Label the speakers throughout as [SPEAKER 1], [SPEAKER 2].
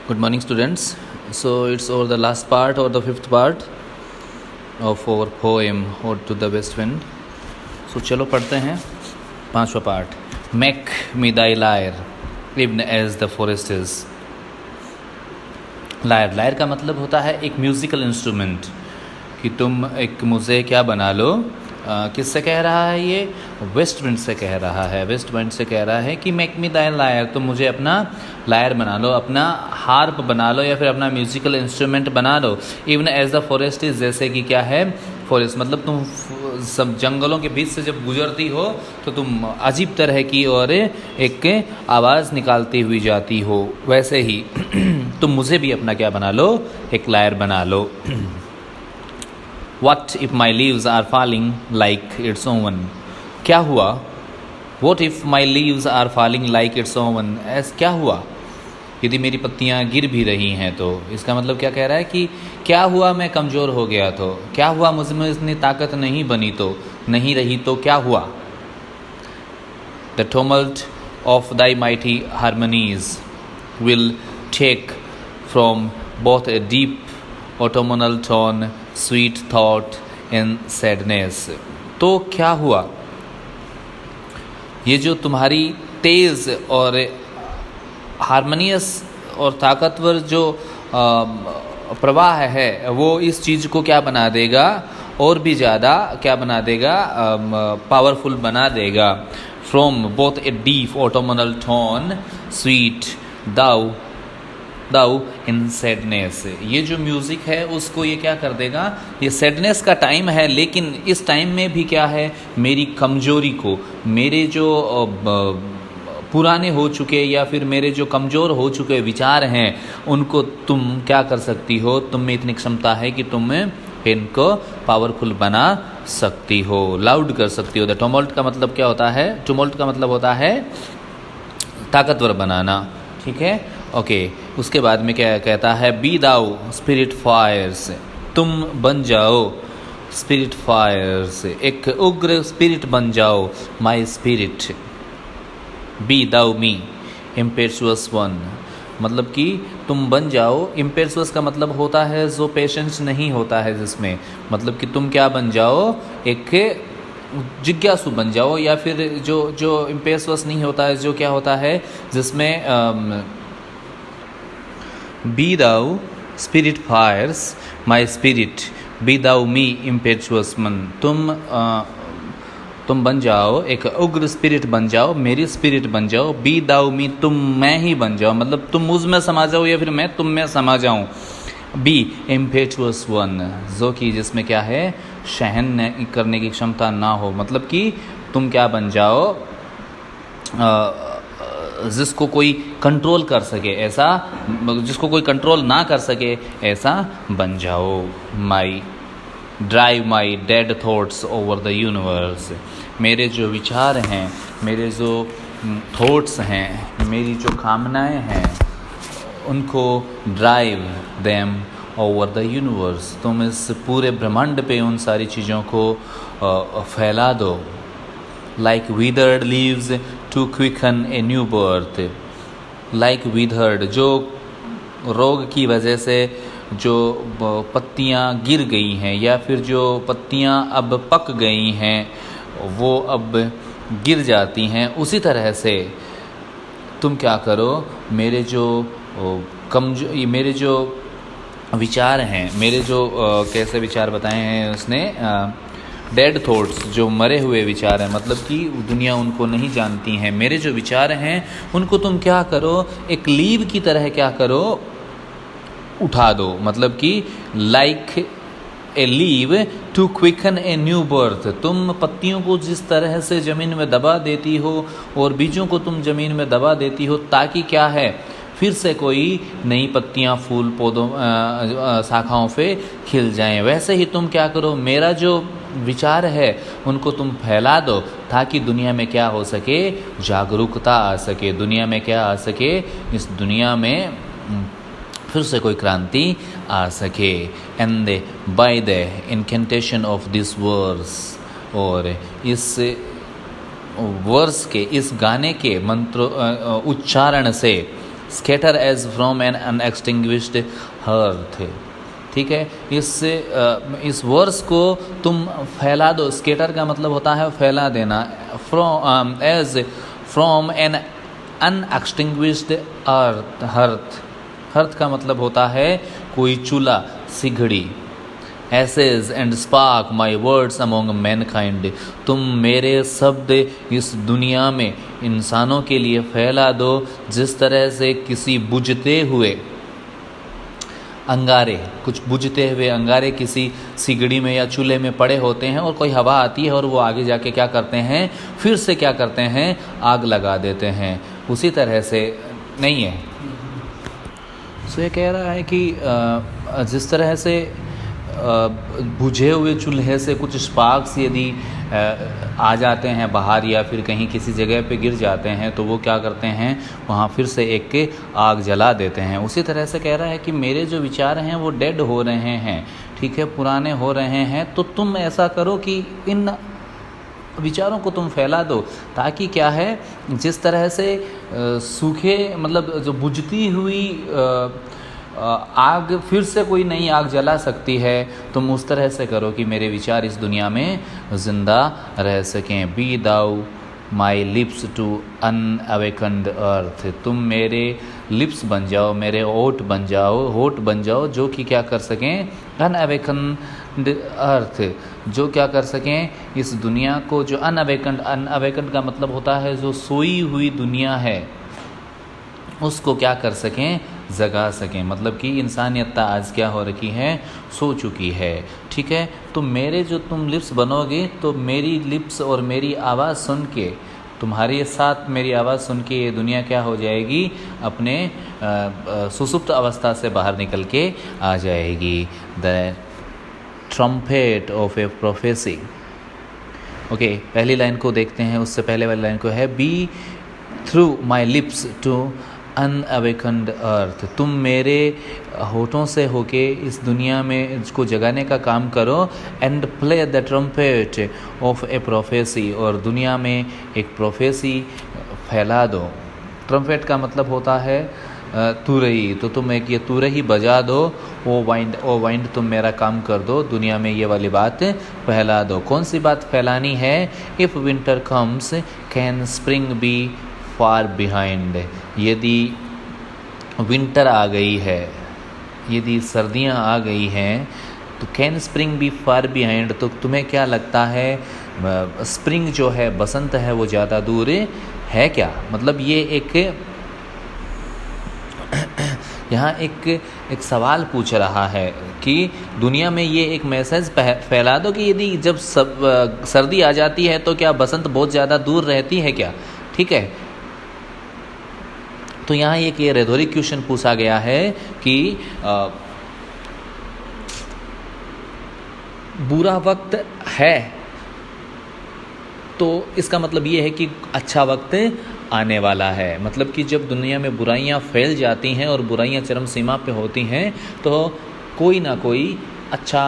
[SPEAKER 1] Good morning, students. So it's over the last part or the fifth part of our poem Ode to the West Wind. So चलो पढ़ते हैं पांचवा part. Make me thy lyre, even as the forest is. Lyre का मतलब होता है एक musical instrument, कि तुम एक मुझे क्या बना लो. किससे कह रहा है ये? वेस्ट विंड से कह रहा है. वेस्ट विंड से कह रहा है कि मेक मी दाई लायर, तुम मुझे अपना लायर बना लो, अपना हार्प बना लो, या फिर अपना म्यूजिकल इंस्ट्रूमेंट बना लो. Even as the forest is, जैसे कि क्या है फॉरेस्ट, मतलब तुम सब जंगलों के बीच से जब गुजरती हो तो तुम अजीब तरह की और एक आवाज़ निकालती हुई जाती हो, वैसे ही तुम मुझे भी अपना क्या बना लो, एक लायर बना लो. What if my leaves are falling like its own? क्या हुआ? What if my leaves are falling like its own? क्या हुआ यदि मेरी पत्तियाँ गिर भी रही हैं तो? इसका मतलब क्या कह रहा है कि क्या हुआ मैं कमज़ोर हो गया तो, क्या हुआ मुझ में इतनी ताकत नहीं बनी तो, नहीं रही तो क्या हुआ? The tumult of thy mighty harmonies will take from both a deep autumnal tone, sweet thought and sadness. तो क्या हुआ? ये जो तुम्हारी तेज़ और हारमोनियस और ताकतवर जो प्रवाह है, वो इस चीज़ को क्या बना देगा, और भी ज़्यादा क्या बना देगा, पावरफुल बना देगा. From both a deep autumnal tone sweet though in sadness. ये जो म्यूज़िक है उसको ये क्या कर देगा, ये सैडनेस का टाइम है, लेकिन इस टाइम में भी क्या है, मेरी कमज़ोरी को, मेरे जो पुराने हो चुके या फिर मेरे जो कमज़ोर हो चुके विचार हैं, उनको तुम क्या कर सकती हो, तुम में इतनी क्षमता है कि तुम इनको पावरफुल बना सकती हो, लाउड कर सकती हो. द टुमल्ट का मतलब क्या होता है? टुमल्ट का मतलब होता है ताकतवर बनाना. ठीक है, ओके. उसके बाद में क्या कहता है? बी दाउ स्पिरिट फायर्स, तुम बन जाओ स्पिरिट फायर्स, एक उग्र स्पिरिट बन जाओ. My spirit be thou me impetuous one, मतलब कि तुम बन जाओ. इम्पेचुअस का मतलब होता है जो पेशेंस नहीं होता है जिसमें, मतलब कि तुम क्या बन जाओ, एक जिज्ञासु बन जाओ, या फिर जो इम्पेचुअस नहीं होता है, जो क्या होता है जिसमें be thou spirit fierce my spirit be thou me impetuous one, तुम बन जाओ, एक उग्र स्पिरिट बन जाओ, मेरी स्पिरिट बन जाओ. बी दाउ मी, तुम मैं ही बन जाओ, मतलब तुम मुझ में समा जाओ या फिर मैं तुम में समा जाऊं. बी इम्पेचुअस वन, जो कि जिसमें क्या है, सहन करने की क्षमता ना हो, मतलब कि तुम क्या बन जाओ, जिसको कोई कंट्रोल कर सके, ऐसा, जिसको कोई कंट्रोल ना कर सके, ऐसा बन जाओ. My drive my dead thoughts over the universe, मेरे जो विचार हैं, मेरे जो थॉट्स हैं, मेरी जो कामनाएं हैं, उनको drive them over the universe, तुम इस पूरे ब्रह्मांड पे उन सारी चीज़ों को फैला दो. Like withered leaves to quicken a new birth, like withered, जो रोग की वजह से जो पत्तियां गिर गई हैं, या फिर जो पत्तियां अब पक गई हैं वो अब गिर जाती हैं, उसी तरह से तुम क्या करो, मेरे जो मेरे जो विचार हैं, मेरे जो कैसे विचार बताए हैं उसने, डेड थॉट्स, जो मरे हुए विचार हैं, मतलब कि दुनिया उनको नहीं जानती हैं, मेरे जो विचार हैं उनको तुम क्या करो, एक लीव की तरह क्या करो, उठा दो. मतलब कि like a leave to quicken a new birth, तुम पत्तियों को जिस तरह से ज़मीन में दबा देती हो और बीजों को तुम ज़मीन में दबा देती हो, ताकि क्या है, फिर से कोई नई पत्तियां फूल पौधों शाखाओं पे खिल जाएं, वैसे ही तुम क्या करो, मेरा जो विचार है उनको तुम फैला दो, ताकि दुनिया में क्या हो सके, जागरूकता आ सके, दुनिया में क्या आ सके, इस दुनिया में फिर से कोई क्रांति आ सके. And by the incantation of this verse, और इस वर्स के, इस गाने के मंत्र उच्चारण से scatter as from an unextinguished hearth. ठीक है, इस वर्स को तुम फैला दो। स्कैटर का मतलब होता है फैला देना। From as from an unextinguished hearth. Hearth का मतलब होता है कोई चूल्हा, सिगड़ी। Ashes and spark my words among mankind. तुम मेरे शब्द इस दुनिया में इंसानों के लिए फैला दो जिस तरह से किसी बुझते हुए अंगारे, कुछ बुझते हुए अंगारे किसी सिगड़ी में या चूल्हे में पड़े होते हैं और कोई हवा आती है और वो आगे जाके क्या करते हैं, फिर से क्या करते हैं, आग लगा देते हैं। उसी तरह से नहीं है। सो ये कह रहा है कि जिस तरह से बुझे हुए चूल्हे से कुछ स्पार्क्स यदि आ जाते हैं बाहर या फिर कहीं किसी जगह पे गिर जाते हैं तो वो क्या करते हैं, वहाँ फिर से एक के आग जला देते हैं। उसी तरह से कह रहा है कि मेरे जो विचार हैं वो डेड हो रहे हैं, ठीक है, पुराने हो रहे हैं। तो तुम ऐसा करो कि इन विचारों को तुम फैला दो, ताकि क्या है, जिस तरह से सूखे मतलब जो बुझती हुई आग फिर से कोई नई आग जला सकती है, तुम उस तरह से करो कि मेरे विचार इस दुनिया में ज़िंदा रह सकें। Be thou my lips to unawakened earth. तुम मेरे लिप्स बन जाओ, मेरे होठ बन जाओ, होठ बन जाओ जो कि क्या कर सकें, अनअवेकन्ड अर्थ, जो क्या कर सकें इस दुनिया को, जो अनअवेकन्ड का मतलब होता है जो सोई हुई दुनिया है, उसको क्या कर सकें, जगा सकें। मतलब कि इंसानियत आज क्या हो रखी है, सो चुकी है। ठीक है, तो मेरे जो तुम लिप्स बनोगे तो मेरी लिप्स और मेरी आवाज़ सुन के, तुम्हारे साथ मेरी आवाज़ सुन के ये दुनिया क्या हो जाएगी, अपने सुसुप्त अवस्था से बाहर निकल के आ जाएगी। The trumpet of a prophecy. Okay, पहली लाइन को देखते हैं, उससे पहले वाली लाइन को है be through my lips to unawakened earth. तुम मेरे होठों से होके इस दुनिया में इसको जगाने का काम करो। And play the trumpet of a prophecy, और दुनिया में एक प्रोफेसी फैला दो। ट्रम्पेट का मतलब होता है तुरही, तो तुम एक ये तुरही बजा दो। ओ वाइंड तुम मेरा काम कर दो, दुनिया में ये वाली बात फैला दो। कौन सी बात फैलानी है? If winter comes can spring be far behind. यदि विंटर आ गई है, यदि सर्दियाँ आ गई हैं, तो can spring be far behind, तो तुम्हें क्या लगता है स्प्रिंग जो है, बसंत है, वो ज़्यादा दूर है क्या? मतलब ये एक यहाँ एक सवाल पूछ रहा है कि दुनिया में ये एक मैसेज फैला दो कि यदि जब सर्दी आ जाती है तो क्या बसंत बहुत ज़्यादा दूर रहती है क्या? ठीक है, तो यहाँ एक ये रेटोरिक क्वेश्चन पूछा गया है कि बुरा वक्त है तो इसका मतलब ये है कि अच्छा वक्त आने वाला है। मतलब कि जब दुनिया में बुराइयां फैल जाती हैं और बुराइयां चरम सीमा पे होती हैं तो कोई ना कोई अच्छा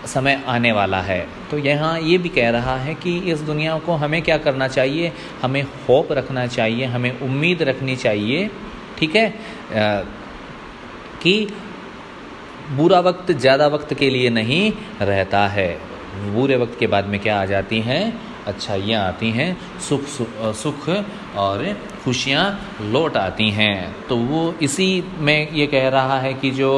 [SPEAKER 1] समय आने वाला है। तो यहाँ ये भी कह रहा है कि इस दुनिया को हमें क्या करना चाहिए, हमें होप रखना चाहिए, हमें उम्मीद रखनी चाहिए। ठीक है, कि बुरा वक्त ज़्यादा वक्त के लिए नहीं रहता है। बुरे वक्त के बाद में क्या आ जाती हैं, अच्छाइयाँ आती हैं, सुख और खुशियाँ लौट आती हैं। तो वो इसी में ये कह रहा है कि जो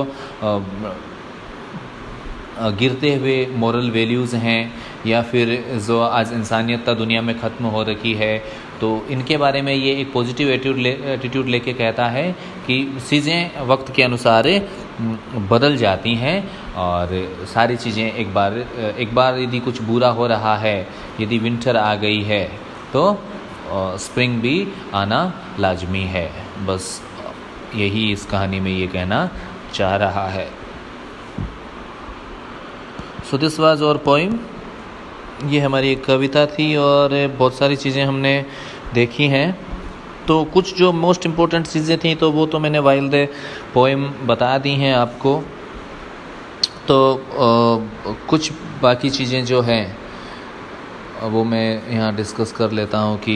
[SPEAKER 1] गिरते हुए मॉरल वैल्यूज़ हैं या फिर जो आज इंसानियत दुनिया में ख़त्म हो रखी है, तो इनके बारे में ये एक पॉजिटिव एटीट्यूड लेके कहता है कि चीज़ें वक्त के अनुसार बदल जाती हैं और सारी चीज़ें एक बार यदि कुछ बुरा हो रहा है, यदि विंटर आ गई है तो स्प्रिंग भी आना लाजमी है। बस यही इस कहानी में ये कहना चाह रहा है। So this was our poem. ये हमारी एक कविता थी और बहुत सारी चीज़ें हमने देखी हैं। तो कुछ जो मोस्ट इम्पोर्टेंट चीज़ें थी तो वो तो मैंने वाइल द पोइम बता दी हैं आपको। तो कुछ बाकी चीज़ें जो हैं वो मैं यहाँ डिस्कस कर लेता हूँ कि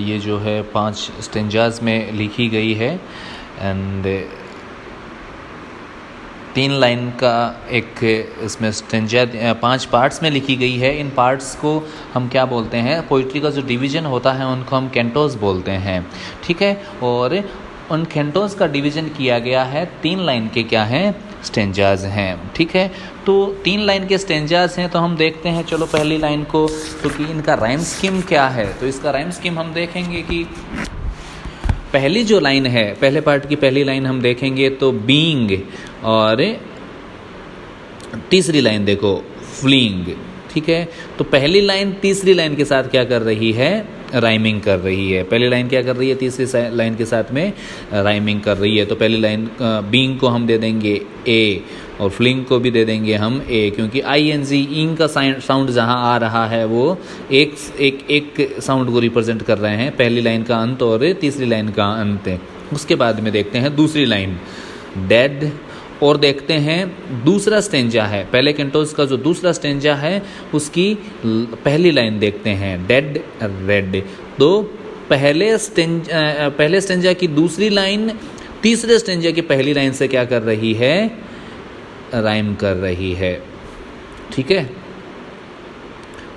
[SPEAKER 1] ये जो है 5 स्टेंजाज में लिखी गई है एंड 3 लाइन का एक इसमें स्टेंजा 5 पार्ट्स में लिखी गई है। इन पार्ट्स को हम क्या बोलते हैं, पोइट्री का जो डिवीज़न होता है उनको हम कैंटोस बोलते हैं, ठीक है। और उन कैंटोस का डिवीज़न किया गया है 3 लाइन के क्या हैं, स्टेंजाज हैं, ठीक है। तो 3 लाइन के स्टेंजाज हैं, तो हम देखते हैं चलो पहली लाइन को, तो कि इनका राइम स्कीम क्या है। तो इसका राइम स्कीम हम देखेंगे कि पहली जो लाइन है, पहले पार्ट की पहली लाइन हम देखेंगे तो बीइंग, और तीसरी लाइन देखो फ्लीइंग, ठीक है। तो पहली लाइन तीसरी लाइन के साथ क्या कर रही है, राइमिंग कर रही है। पहली लाइन क्या कर रही है, तीसरी लाइन के साथ में राइमिंग कर रही है। तो पहली लाइन बीइंग को हम दे देंगे ए, और फ्लिंग को भी दे देंगे हम ए, क्योंकि ING इंग का साउंड जहाँ आ रहा है वो एक साउंड को रिप्रेजेंट कर रहे हैं, पहली लाइन का अंत और तीसरी लाइन का अंत। उसके बाद में देखते हैं दूसरी लाइन डेड, और देखते हैं दूसरा स्टेंजा है, पहले कैंटोस का जो दूसरा स्टेंजा है उसकी पहली लाइन देखते हैं डेड रेड। तो पहले स्टेंजा की दूसरी लाइन तीसरे स्टेंजा की पहली लाइन से क्या कर रही है, राइम कर रही है, ठीक है।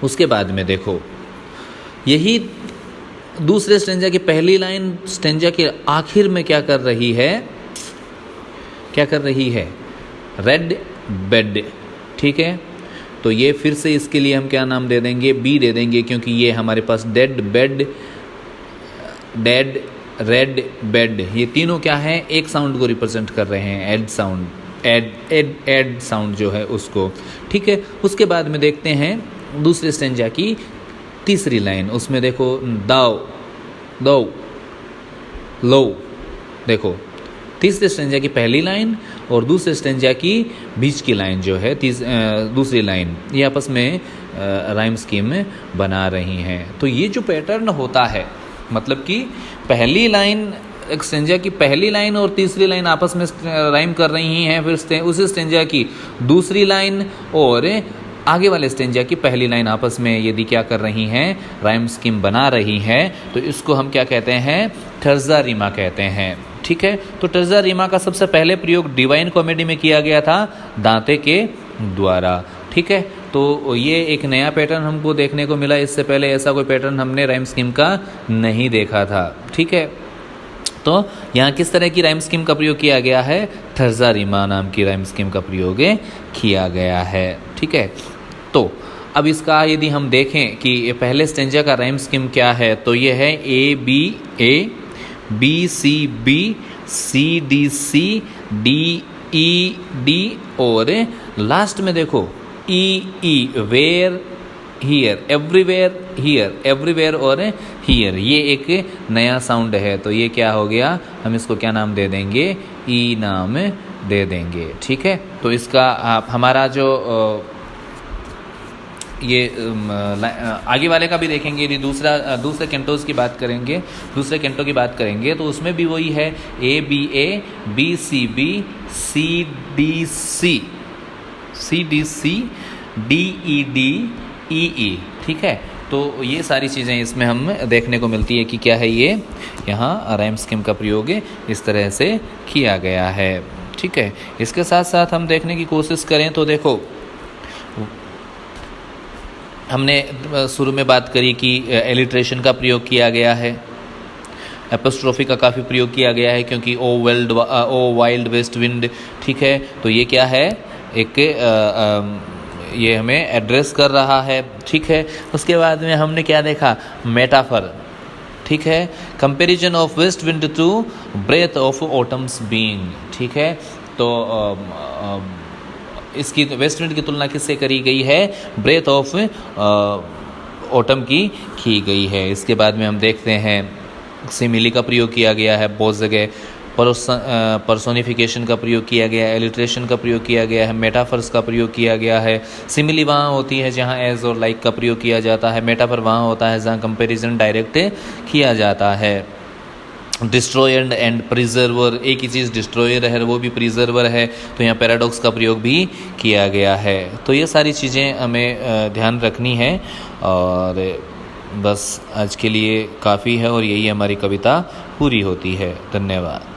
[SPEAKER 1] उसके बाद में देखो यही दूसरे स्टेंजा की पहली लाइन स्टेंजा के आखिर में क्या कर रही है, रेड बेड, ठीक है। तो ये फिर से इसके लिए हम क्या नाम दे देंगे, बी दे देंगे, क्योंकि ये हमारे पास dead bed, dead red bed, ये तीनों क्या है, एक साउंड को रिप्रेजेंट कर रहे हैं, एड साउंड, एड साउंड जो है उसको, ठीक है। उसके बाद में देखते हैं दूसरे स्टेंजा की तीसरी लाइन, उसमें देखो दाओ दो लो, देखो तीसरे स्टेंजा की पहली लाइन और दूसरे स्टेंजा की बीच की लाइन जो है दूसरी लाइन, ये आपस में राइम स्कीम में बना रही हैं। तो ये जो पैटर्न होता है, मतलब कि पहली लाइन एक स्टेंजा की पहली लाइन और तीसरी लाइन आपस में राइम कर रही हैं, फिर उसी स्टेंजा की दूसरी लाइन और आगे वाले स्टेंजा की पहली लाइन आपस में यदि क्या कर रही हैं, राइम स्कीम बना रही हैं, तो इसको हम क्या कहते हैं, टर्जा रीमा कहते हैं, ठीक है। तो टर्जा रीमा का सबसे पहले प्रयोग डिवाइन कॉमेडी में किया गया था दांते के द्वारा, ठीक है। तो ये एक नया पैटर्न हमको देखने को मिला, इससे पहले ऐसा कोई पैटर्न हमने राइम स्कीम का नहीं देखा था, ठीक है। तो यहाँ किस तरह की राइम स्कीम का प्रयोग किया गया है, टर्जा रीमा नाम की राइम स्कीम का प्रयोग किया गया है, ठीक है। तो अब इसका यदि हम देखें कि पहले स्टेंजा का राइम स्कीम क्या है, तो ये है A B C B C D C D E D, और लास्ट में देखो E where here, everywhere here, everywhere और हियर, ये एक नया साउंड है। तो ये क्या हो गया, हम इसको क्या नाम दे देंगे, ई नाम दे देंगे, ठीक है। तो इसका हमारा जो ये आगे वाले का भी देखेंगे, यदि दूसरे कैंटोस की बात करेंगे, दूसरे कैंटो की बात करेंगे, तो उसमें भी वही है A B C B C D C D E D E E, ठीक है। तो ये सारी चीज़ें इसमें हम देखने को मिलती है कि क्या है, ये यहाँ राइम स्कीम का प्रयोग इस तरह से किया गया है, ठीक है। इसके साथ साथ हम देखने की कोशिश करें तो देखो, हमने शुरू में बात करी कि एलिट्रेशन का प्रयोग किया गया है, एपोस्ट्रोफी का काफ़ी प्रयोग किया गया है, क्योंकि ओ वाइल्ड वेस्ट विंड, ठीक है। तो ये क्या है, एक ये हमें एड्रेस कर रहा है, ठीक है। उसके बाद में हमने क्या देखा, मेटाफर, ठीक है, comparison of west wind to breath of autumn's being, ठीक है। तो इसकी वेस्ट विंड की तुलना किससे करी गई है, ब्रेथ ऑफ ऑटम की गई है। इसके बाद में हम देखते हैं सिमिली का प्रयोग किया गया है बहुत जगह, पर्सोनिफिकेशन का प्रयोग किया गया है, एलिट्रेशन का प्रयोग किया गया है, मेटाफर्स का प्रयोग किया गया है। सिमिली वहाँ होती है जहाँ एज और लाइक का प्रयोग किया जाता है, मेटाफर वहाँ होता है जहाँ कंपैरिजन डायरेक्ट किया जाता है। डिस्ट्रॉयर एंड प्रिजर्वर, एक ही चीज़ डिस्ट्रॉयर है वो भी प्रिजर्वर है, तो यहाँ पैराडॉक्स का प्रयोग भी किया गया है। तो ये सारी चीज़ें हमें ध्यान रखनी है। और बस आज के लिए काफ़ी है और यही हमारी कविता पूरी होती है। धन्यवाद।